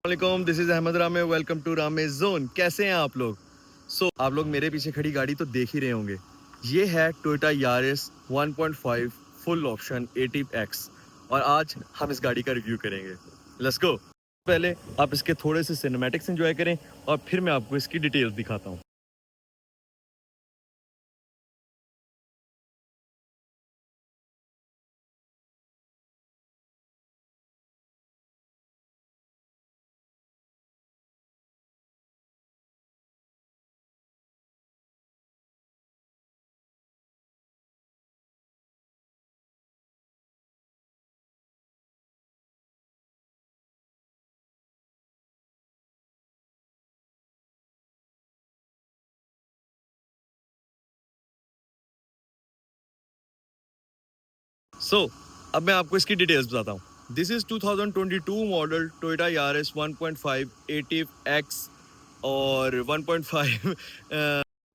वालेकुम, this is Ahmad रामे। Welcome to रामे जोन। कैसे हैं आप लोग? आप लोग मेरे पीछे खड़ी गाड़ी तो देख ही रहे होंगे। ये है Toyota Yaris 1.5 full option एटिव x और आज हम इस गाड़ी का रिव्यू करेंगे। Let's go. पहले आप इसके थोड़े से सिनेमैटिक्स एंजॉय करें और फिर मैं आपको इसकी डिटेल्स दिखाता हूँ। अब मैं आपको इसकी डिटेल्स बताता हूँ। This is 2022 model Toyota Yaris 1.5 एटिव x और 1.5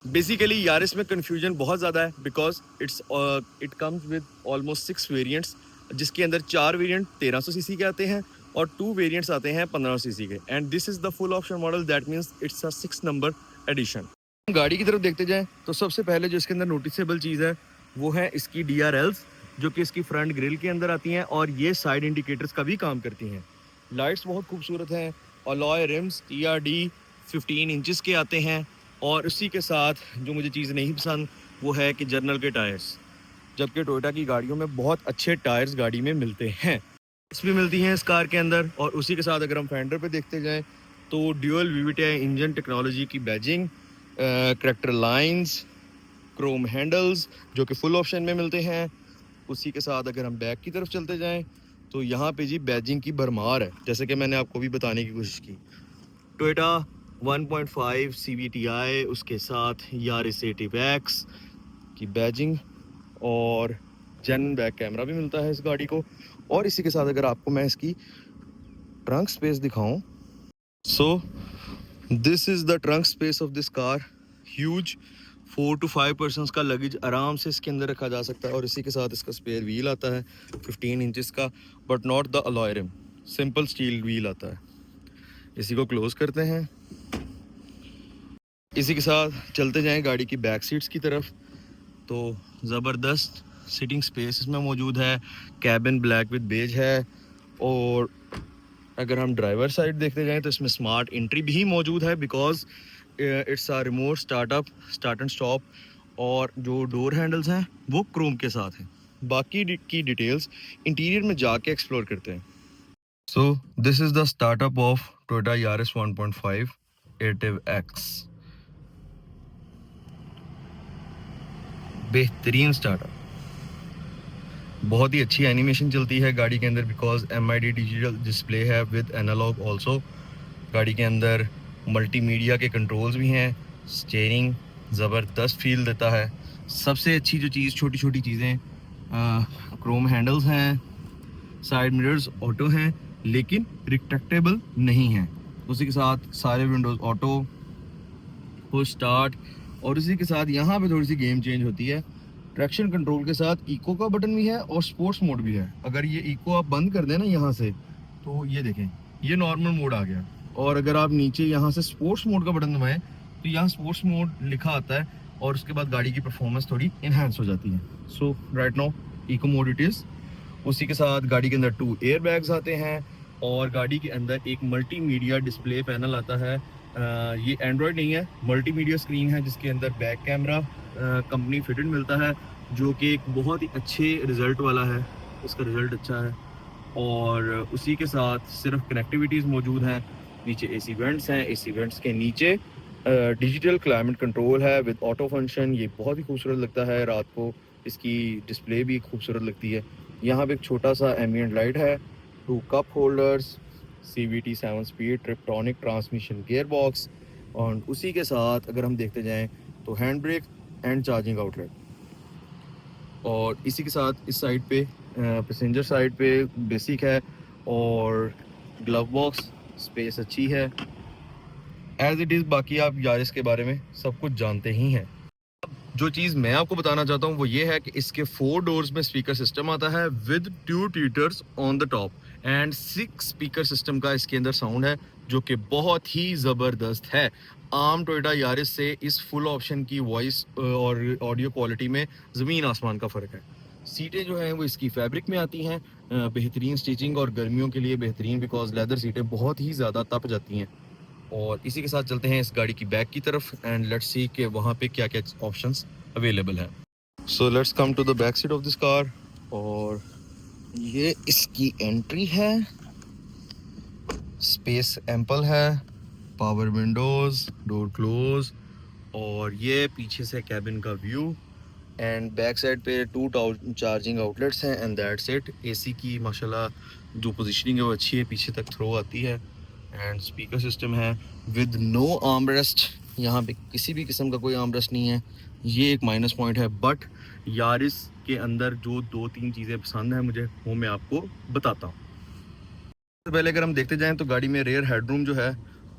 बेसिकली यारिस में कन्फ्यूजन बहुत ज़्यादा है because it comes with almost 6 variants, जिसके अंदर 4 वेरिएंट 1300 सीसी के आते हैं और 2 वेरिएंट्स आते हैं 1500 सीसी के। And this is the full option model, that means it's a 6 number edition. गाड़ी की तरफ देखते जाएं तो सबसे पहले जो इसके अंदर नोटिसेबल चीज़ है वो है इसकी DRLs, जो कि इसकी फ्रंट ग्रिल के अंदर आती हैं और ये साइड इंडिकेटर्स का भी काम करती हैं। लाइट्स बहुत खूबसूरत हैं। अलॉय रिम्स TRD 15 इंचेस के आते हैं और उसी के साथ जो मुझे चीज़ नहीं पसंद वो है कि जर्नल के टायर्स, जबकि टोयोटा की गाड़ियों में बहुत अच्छे टायर्स गाड़ी में मिलते हैं। भी मिलती हैं इस कार के अंदर और उसी के साथ अगर हम फेंडर पे देखते जाएं तो ड्यूअल VVTi इंजन टेक्नोलॉजी की badging, character lines, Chrome handles जो कि फुल ऑप्शन में मिलते हैं। उसी के साथ अगर हम बैक की तरफ चलते जाएं तो यहाँ पे जी बैजिंग की भरमार है, जैसे कि मैंने आपको भी बताने की कोशिश की। टोयोटा 1.5 CVTi, उसके साथ यारिस एटिव एक्स की बैजिंग और जेन बैक कैमरा भी मिलता है इस गाड़ी को। और इसी के साथ अगर आपको मैं इसकी ट्रंक स्पेस दिखाऊं, this is the trunk space of this car. Huge 4 to 5 persons का लगेज आराम से इसके अंदर रखा जा सकता है। और इसी के साथ इसका स्पेयर व्हील आता है 15 इंचेस का, but not the alloy rim, simple steel wheel आता है। इसी को क्लोज करते हैं। इसी के साथ चलते जाएं गाड़ी की बैक सीट्स की तरफ, तो ज़बरदस्त सिटिंग स्पेस इसमें मौजूद है। कैबिन ब्लैक विद बेज है। और अगर हम ड्राइवर साइड देखते जाएं तो इसमें स्मार्ट एंट्री भी मौजूद है because it's a remote start and stop. और जो डोर हैंडल्स हैं वो क्रोम के साथ हैं। बाकी की डिटेल्स इंटीरियर में जाके एक्सप्लोर करते हैं। This is the startup of Toyota Yaris 1.5 एटिव x. बेहतरीन स्टार्टअप, बहुत ही अच्छी एनिमेशन चलती है गाड़ी के अंदर बिकॉज MID डिजिटल डिस्प्ले है विद एनालॉग ऑल्सो। गाड़ी के अंदर मल्टीमीडिया के कंट्रोल्स भी हैं। स्टीयरिंग ज़बरदस्त फील देता है। सबसे अच्छी जो चीज़, छोटी छोटी चीज़ें, क्रोम हैंडल्स हैं, साइड मिरर्स ऑटो हैं लेकिन रिट्रैक्टेबल नहीं हैं। उसी के साथ सारे विंडोज़ ऑटो, पुश स्टार्ट। और उसी के साथ यहाँ पे थोड़ी सी गेम चेंज होती है। ट्रैक्शन कंट्रोल के साथ इको का बटन भी है और स्पोर्ट्स मोड भी है। अगर ये इको आप बंद कर दें ना यहाँ से, तो ये देखें ये नॉर्मल मोड आ गया। और अगर आप नीचे यहाँ से स्पोर्ट्स मोड का बटन दबाएं तो यहाँ स्पोर्ट्स मोड लिखा आता है और उसके बाद गाड़ी की परफॉर्मेंस थोड़ी इन्हांस हो जाती है। So right now eco mode it is. उसी के साथ गाड़ी के अंदर 2 एयर बैग्स आते हैं और गाड़ी के अंदर एक मल्टीमीडिया डिस्प्ले पैनल आता है। ये एंड्रॉयड नहीं है, मल्टीमीडिया स्क्रीन है जिसके अंदर बैक कैमरा कंपनी फिटेड मिलता है, जो कि एक बहुत ही अच्छे रिज़ल्ट वाला है। इसका रिज़ल्ट अच्छा है। और उसी के साथ सिर्फ कनेक्टिविटीज़ मौजूद हैं। नीचे AC वेंट्स हैं। AC वेंट्स के नीचे डिजिटल क्लाइमेट कंट्रोल है विद ऑटो फंक्शन। ये बहुत ही खूबसूरत लगता है, रात को इसकी डिस्प्ले भी खूबसूरत लगती है। यहाँ पे एक छोटा सा एम्बिएंट लाइट है, 2 cup holders, CVT 7 speed tiptronic transmission gear box. और उसी के साथ अगर हम देखते जाएं तो hand brake and charging outlet. और इसी के साथ इस साइड पे पैसेंजर साइड पे बेसिक है और ग्लव बॉक्स स्पेस अच्छी है एज इट इज़। बाकी आप यारिस के बारे में सब कुछ जानते ही हैं। जो चीज़ मैं आपको बताना चाहता हूँ वो ये है कि इसके 4 डोर्स में स्पीकर सिस्टम आता है with 2 tweeters on the top and 6 speaker system का इसके अंदर साउंड है जो कि बहुत ही ज़बरदस्त है। आम टोयोटा यारिस से इस फुल ऑप्शन की वॉइस और ऑडियो क्वालिटी में ज़मीन आसमान का फ़र्क है। सीटें जो हैं वो इसकी फैब्रिक में आती हैं, बेहतरीन स्टिचिंग और गर्मियों के लिए बेहतरीन, बिकॉज लेदर सीटें बहुत ही ज़्यादा तप जाती हैं। और इसी के साथ चलते हैं इस गाड़ी की बैक की तरफ एंड लेट्स सी कि वहाँ पे क्या क्या ऑप्शंस अवेलेबल हैं। So let's come to the back seat of this car. और ये इसकी एंट्री है, स्पेस एम्पल है, पावर विंडोज़, डोर क्लोज, और ये पीछे से कैबिन का व्यू। एंड बैक साइड पे 2 चार्जिंग आउटलेट्स हैं एंड दैट्स इट। एसी की माशाल्लाह जो पोजीशनिंग है वो अच्छी है, पीछे तक थ्रो आती है। एंड स्पीकर सिस्टम है विद नो आर्मरेस्ट, यहाँ पे किसी भी किस्म का कोई आर्मरेस्ट नहीं है, ये एक माइनस पॉइंट है। बट यारिस के अंदर जो 2-3 चीज़ें पसंद हैं मुझे, वो मैं आपको बताता हूँ। पहले अगर हम देखते जाएं तो गाड़ी में रेयर हेडरूम जो है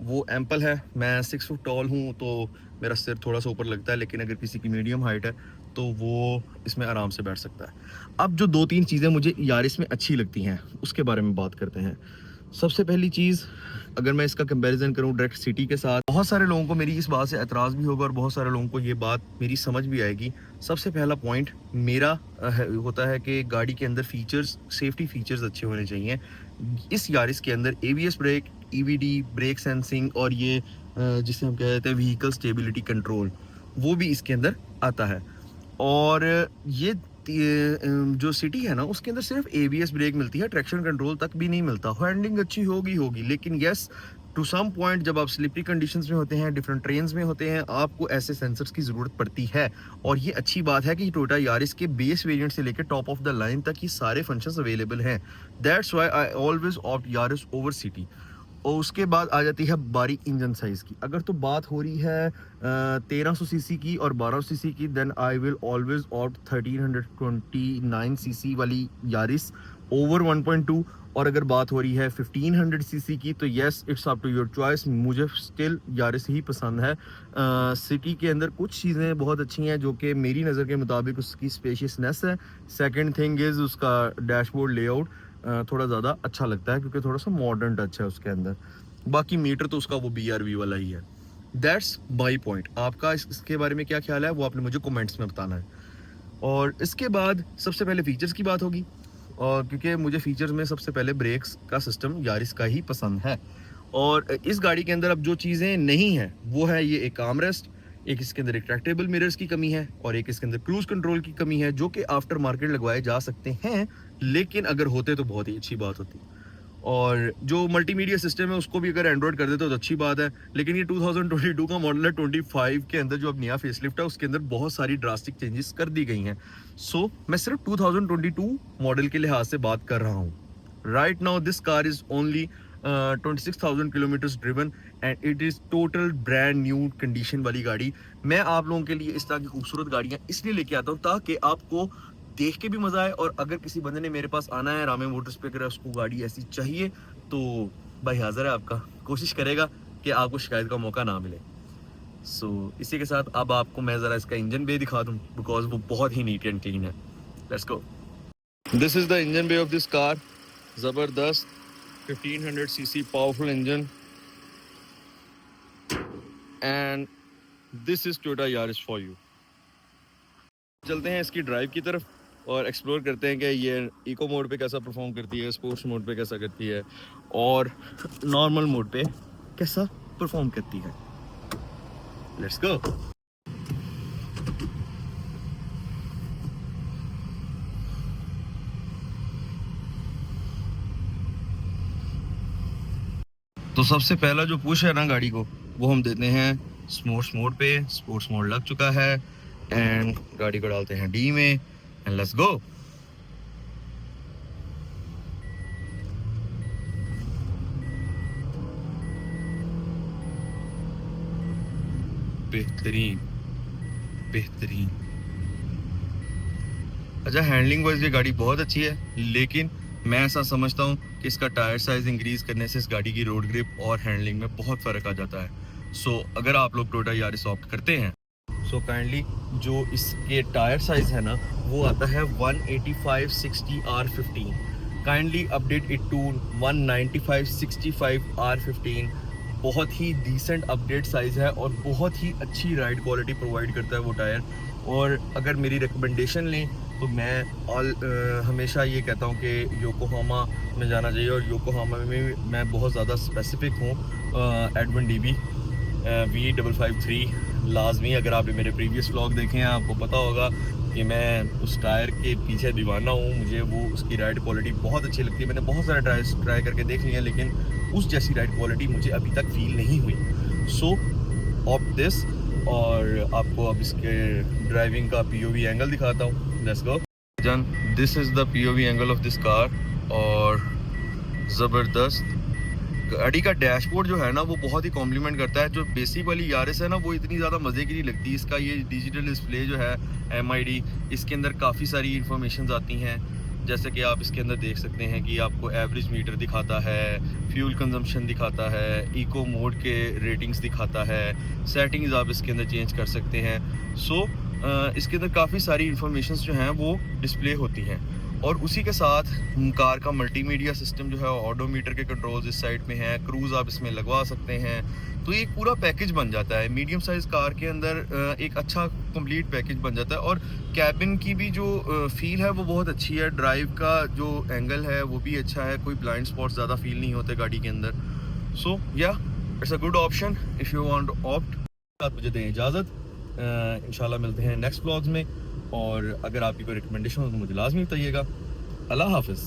वो एम्पल है। मैं 6 फुट टॉल हूँ तो मेरा सिर थोड़ा सा ऊपर लगता है, लेकिन अगर किसी की मीडियम हाइट है तो वो इसमें आराम से बैठ सकता है। अब जो 2-3 चीज़ें मुझे यारिस में अच्छी लगती हैं उसके बारे में बात करते हैं। सबसे पहली चीज़, अगर मैं इसका कंपैरिजन करूं डायरेक्ट सिटी के साथ, बहुत सारे लोगों को मेरी इस बात से एतराज़ भी होगा और बहुत सारे लोगों को ये बात मेरी समझ भी आएगी। सबसे पहला पॉइंट मेरा होता है कि गाड़ी के अंदर फीचर्स, सेफ्टी फीचर्स अच्छे होने चाहिए। इस यारिस के अंदर ABS brake, EVD brake sensing और ये जिसे हम कहते हैं व्हीकल स्टेबिलिटी कंट्रोल, वो भी इसके अंदर आता है। और ये जो सिटी है ना उसके अंदर सिर्फ ABS ब्रेक मिलती है, ट्रैक्शन कंट्रोल तक भी नहीं मिलता। हैंडलिंग अच्छी होगी, लेकिन यस टू सम पॉइंट जब आप स्लिपरी कंडीशंस में होते हैं, डिफरेंट ट्रेन्स में होते हैं, आपको ऐसे सेंसर्स की ज़रूरत पड़ती है। और ये अच्छी बात है कि टोयोटा यारिस के बेस वेरिएंट से लेकर टॉप ऑफ द लाइन तक ये सारे फंक्शंस अवेलेबल हैं। That's why I always opt Yaris over city. और उसके बाद आ जाती है बारी इंजन साइज़ की। अगर तो बात हो रही है 1300 सीसी की और 1200 सीसी की, then I will always opt 1329 CC वाली यारिस ओवर 1.2। और अगर बात हो रही है 1500 सीसी की तो yes it's up to your choice, मुझे स्टिल यारिस ही पसंद है। सिटी के अंदर कुछ चीज़ें बहुत अच्छी हैं जो कि मेरी नज़र के मुताबिक उसकी स्पेशियसनेस है। सेकंड थिंग इज़ उसका डैशबोर्ड लेआउट थोड़ा ज़्यादा अच्छा लगता है क्योंकि थोड़ा सा मॉडर्न टच है उसके अंदर। बाकी मीटर तो उसका वो BRV वाला ही है। That's my point. आपका इसके बारे में क्या ख्याल है वो आपने मुझे कमेंट्स में बताना है। और इसके बाद सबसे पहले फीचर्स की बात होगी, और क्योंकि मुझे फीचर्स में सबसे पहले ब्रेक्स का सिस्टम यारिस का ही पसंद है। और इस गाड़ी के अंदर अब जो चीज़ें नहीं हैं वो है ये एक आर्मरेस्ट, एक इसके अंदर रिट्रैक्टेबल मिरर्स की कमी है, और एक इसके अंदर क्रूज कंट्रोल की कमी है, जो कि आफ्टर मार्केट लगवाए जा सकते हैं, लेकिन अगर होते तो बहुत ही अच्छी बात होती। और जो मल्टीमीडिया सिस्टम है उसको भी अगर एंड्रॉयड कर देते तो अच्छी बात है, लेकिन ये 2022 का मॉडल है। 25 के अंदर जो अब नया फेसलिफ्ट है उसके अंदर बहुत सारी ड्रास्टिक चेंजेस कर दी गई हैं। सो मैं सिर्फ 2022 मॉडल के लिहाज से बात कर रहा हूँ। Right now this car is only 26,000 kilometres driven and it is total brand new condition वाली गाड़ी। मैं आप लोगों के लिए इस तरह की खूबसूरत गाड़ियाँ इसलिए लेके आता हूँ ताकि आपको देख के भी मज़ा आए, और अगर किसी बंदे ने मेरे पास आना है रामे मोटर्स पे, अगर उसको गाड़ी ऐसी चाहिए तो भाई हाज़िर है आपका, कोशिश करेगा कि आपको शिकायत का मौका ना मिले। सो इसी के साथ अब आपको मैं ज़रा इसका इंजन बे दिखा दूँ बिकॉज वो बहुत ही नीट एंड क्लीन है। Let's go. This is the engine bay of this car. ज़बरदस्त 1500 cc powerful engine and this is Toyota Yaris for you. चलते हैं इसकी ड्राइव की तरफ और एक्सप्लोर करते हैं कि ये इको मोड पे कैसा परफॉर्म करती है, स्पोर्ट्स मोड पे कैसा करती है, और नॉर्मल मोड पे कैसा परफॉर्म करती है। लेट्स गो। तो सबसे पहला जो पुश है ना गाड़ी को, वो हम देते हैं स्पोर्ट्स मोड पे। स्पोर्ट्स मोड लग चुका है एंड गाड़ी को डालते हैं D में एंड लेट्स गो। बेहतरीन बेहतरीन। अच्छा, हैंडलिंग वाइज ये गाड़ी बहुत अच्छी है, लेकिन मैं ऐसा समझता हूँ कि इसका टायर साइज इंक्रीज करने से इस गाड़ी की रोड ग्रिप और हैंडलिंग में बहुत फ़र्क आ जाता है। सो अगर आप लोग टोयोटा यारिस ऑप्ट करते हैं सो काइंडली जो इसके टायर साइज है ना वो आता है 185/60 R15। Kindly update it to 195/65 R15। बहुत ही डिसेंट अपडेट साइज़ है और बहुत ही अच्छी राइड क्वालिटी प्रोवाइड करता है वो टायर। और अगर मेरी रिकमेंडेशन लें तो मैं हमेशा ये कहता हूँ कि योकोहामा में जाना चाहिए, और योकोहामा में मैं बहुत ज़्यादा स्पेसिफिक हूँ एडवन DB V553 लाजमी। अगर आपने मेरे प्रीवियस व्लॉग देखे हैं आपको पता होगा कि मैं उस टायर के पीछे दीवाना हूँ। मुझे वो उसकी राइड क्वालिटी बहुत अच्छी लगती है। मैंने बहुत सारे ट्राई करके देख लिए हैं, लेकिन उस जैसी राइड क्वालिटी मुझे अभी तक फील नहीं हुई। सो ऑप्ट दिस। और आपको अब इसके ड्राइविंग का POV एंगल दिखाता हूँ। Let's go. जन, this is the POV angle of this car. और ज़बरदस्त गाड़ी का डैशबोर्ड जो है ना वो बहुत ही कॉम्प्लीमेंट करता है। जो बेसिक वाली यारिस है ना वो इतनी ज़्यादा मज़े की नहीं लगती। इसका ये डिजिटल डिस्प्ले जो है MID, इसके अंदर काफ़ी सारी इंफॉर्मेशन आती हैं। जैसे कि आप इसके अंदर देख सकते हैं कि आपको एवरेज मीटर दिखाता है, फ्यूल कंजम्पशन दिखाता है, इको मोड के रेटिंग्स दिखाता है, सेटिंग्स आप इसके अंदर चेंज कर सकते हैं। सो इसके अंदर काफ़ी सारी इंफॉर्मेशन जो हैं वो डिस्प्ले होती हैं। और उसी के साथ कार का मल्टीमीडिया सिस्टम जो है, ऑडोमीटर के कंट्रोल्स इस साइड में हैं, क्रूज़ आप इसमें लगवा सकते हैं। तो ये एक पूरा पैकेज बन जाता है। मीडियम साइज़ कार के अंदर एक अच्छा कंप्लीट पैकेज बन जाता है। और कैबिन की भी जो फील है वो बहुत अच्छी है। ड्राइव का जो एंगल है वो भी अच्छा है। कोई ब्लाइंड स्पॉट्स ज़्यादा फील नहीं होते गाड़ी के अंदर। So yeah it's a good option if you want to opt. आप मुझे दें इजाज़त। इंशाल्लाह मिलते हैं नेक्स्ट व्लॉग्स में। और अगर आपकी कोई रिकमेंडेशन हो तो मुझे लाजमी बताइएगा। अल्लाह हाफिज़।